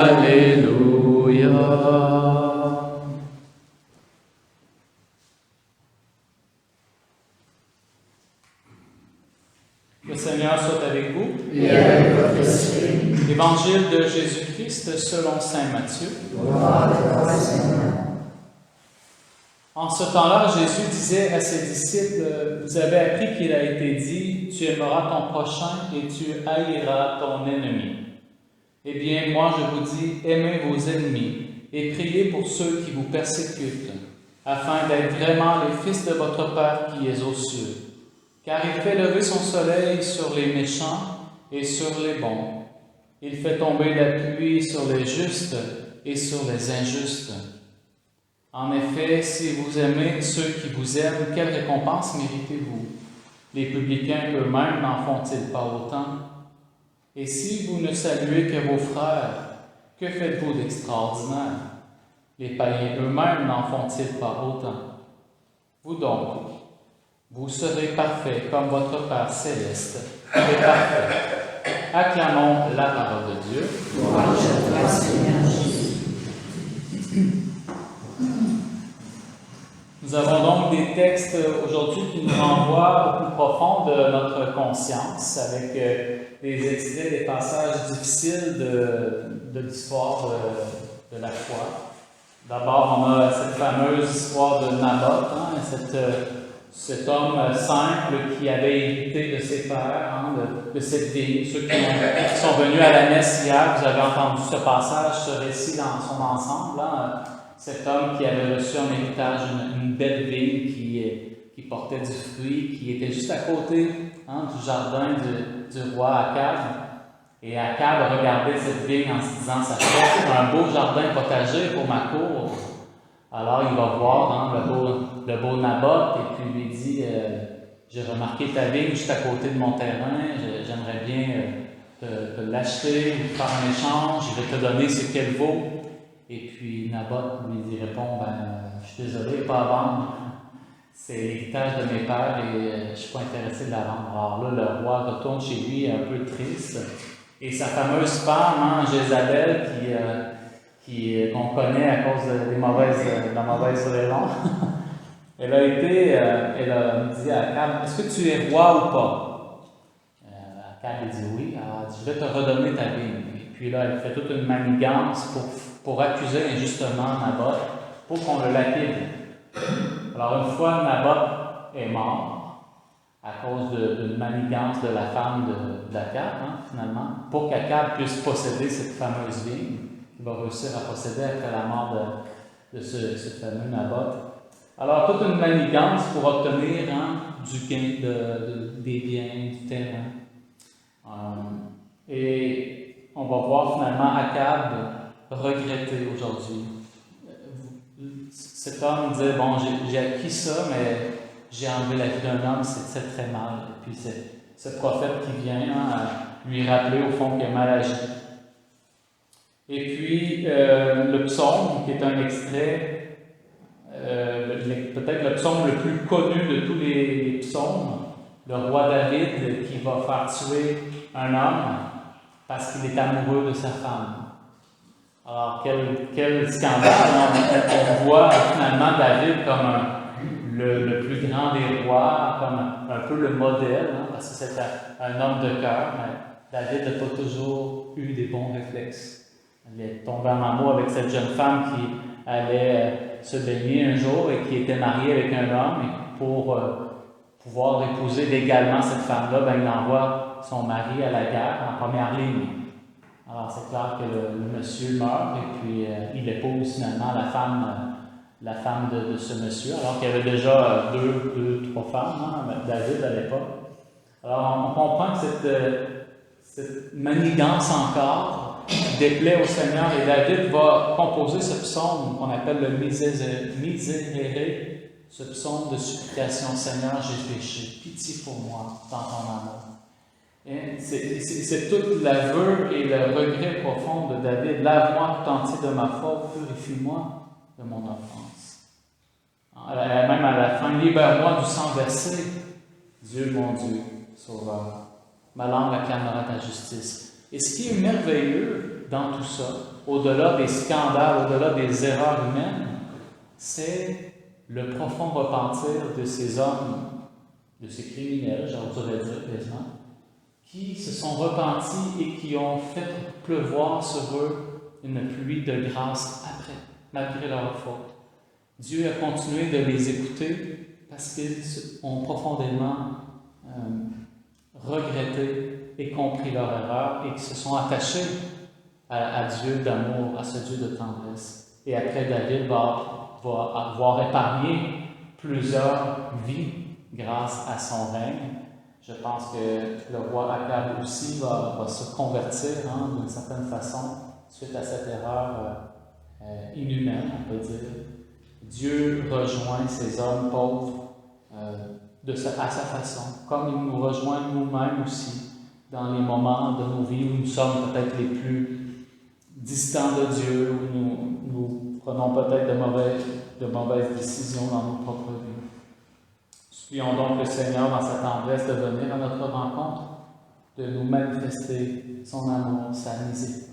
Alléluia. Le Seigneur soit avec vous. Et avec votre esprit. Évangile de Jésus-Christ selon saint Matthieu. Gloire à toi, Seigneur. En ce temps-là, Jésus disait à ses disciples, « Vous avez appris qu'il a été dit, tu aimeras ton prochain et tu haïras ton ennemi. Eh bien, moi je vous dis, aimez vos ennemis et priez pour ceux qui vous persécutent, afin d'être vraiment les fils de votre Père qui est aux cieux. Car il fait lever son soleil sur les méchants et sur les bons. Il fait tomber la pluie sur les justes et sur les injustes. En effet, si vous aimez ceux qui vous aiment, quelle récompense méritez-vous? Les publicains eux-mêmes n'en font-ils pas autant? Et si vous ne saluez que vos frères, que faites-vous d'extraordinaire? Les païens eux-mêmes n'en font-ils pas autant? Vous donc, vous serez parfaits comme votre Père céleste est parfait. Acclamons la parole de Dieu. Gloire à toi, Seigneur Jésus. Nous avons donc des textes aujourd'hui qui nous renvoient au plus profond de notre conscience, avec des extraits, des passages difficiles de l'histoire de la foi. D'abord, on a cette fameuse histoire de Naboth, cet homme simple qui avait hérité de ses pères, de cette vigne. Ceux qui sont venus à la messe hier, vous avez entendu ce passage, ce récit dans son ensemble. Cet homme qui avait reçu en héritage une belle vigne qui portait du fruit, qui était juste à côté du jardin du roi Akab. Et Akab regardait cette vigne en se disant, ça fait un beau jardin potager pour ma cour. Alors il va voir le beau Naboth et puis lui dit, j'ai remarqué ta vigne juste à côté de mon terrain, j'aimerais bien te l'acheter ou faire un échange, je vais te donner ce qu'elle vaut. Et puis Naboth lui répond, je suis désolé, pas à vendre. C'est l'héritage de mes pères et je ne suis pas intéressé de la vendre. Alors là, le roi retourne chez lui un peu triste. Et sa fameuse femme, Jézabel, qu'on connaît à cause de la mauvaise raison, elle a dit à Akab, est-ce que tu es roi ou pas? Akab a dit oui, alors elle dit, je vais te redonner ta vigne. Et puis là, elle fait toute une manigance pour accuser injustement Naboth, pour qu'on le lapide. Alors une fois Naboth est mort, à cause d'une manigance de la femme d'Akab, finalement, pour qu'Akab puisse posséder cette fameuse vigne, qu'il va réussir à posséder après la mort de ce fameux Naboth. Alors toute une manigance pour obtenir du gain des biens, du terrain. Et on va voir finalement Akab regretter aujourd'hui. Cet homme disait, j'ai acquis ça, mais j'ai enlevé la vie d'un homme, c'est très mal. Et puis c'est ce prophète qui vient lui rappeler au fond qu'il a mal agi. Et puis le psaume, qui est un extrait, peut-être le psaume le plus connu de tous les psaumes, le roi David qui va faire tuer un homme parce qu'il est amoureux de sa femme. Alors, quel scandale! On voit finalement David comme le plus grand des rois, comme un peu le modèle, parce que c'est un homme de cœur, mais David n'a pas toujours eu des bons réflexes. Il est tombé en amour avec cette jeune femme qui allait se baigner un jour et qui était mariée avec un homme, et pour pouvoir épouser légalement cette femme-là, il envoie son mari à la guerre en première ligne. Alors, c'est clair que le monsieur meurt et puis il épouse finalement la femme de ce monsieur, alors qu'il y avait déjà trois femmes, David à l'époque. Alors, on comprend que cette manigance encore déplaît au Seigneur et David va composer ce psaume qu'on appelle le Miserere, ce psaume de supplication. Seigneur, j'ai péché, pitié pour moi dans ton amour. C'est tout l'aveu et le regret profond de David. Lave-moi tout entier de ma faute, purifie-moi de mon offense. Même à la fin, libère-moi du sang versé. Dieu, mon Dieu, sauveur. Ma langue acclamera ta justice. Et ce qui est merveilleux dans tout ça, au-delà des scandales, au-delà des erreurs humaines, c'est le profond repentir de ces hommes, de ces criminels, j'oserais dire quasiment, qui se sont repentis et qui ont fait pleuvoir sur eux une pluie de grâce après, malgré leur faute. Dieu a continué de les écouter parce qu'ils ont profondément regretté et compris leur erreur et qui se sont attachés à Dieu d'amour, à ce Dieu de tendresse. Et après, David va avoir épargné plusieurs vies grâce à son règne. Je pense que le roi Akab aussi va se convertir d'une certaine façon suite à cette erreur inhumaine, on peut dire. Dieu rejoint ces hommes pauvres à sa façon, comme il nous rejoint nous-mêmes aussi dans les moments de nos vies où nous sommes peut-être les plus distants de Dieu, où nous prenons peut-être de mauvaises décisions dans nos propres vies. Supplions donc le Seigneur dans sa tendresse de venir à notre rencontre, de nous manifester son amour, sa miséricorde.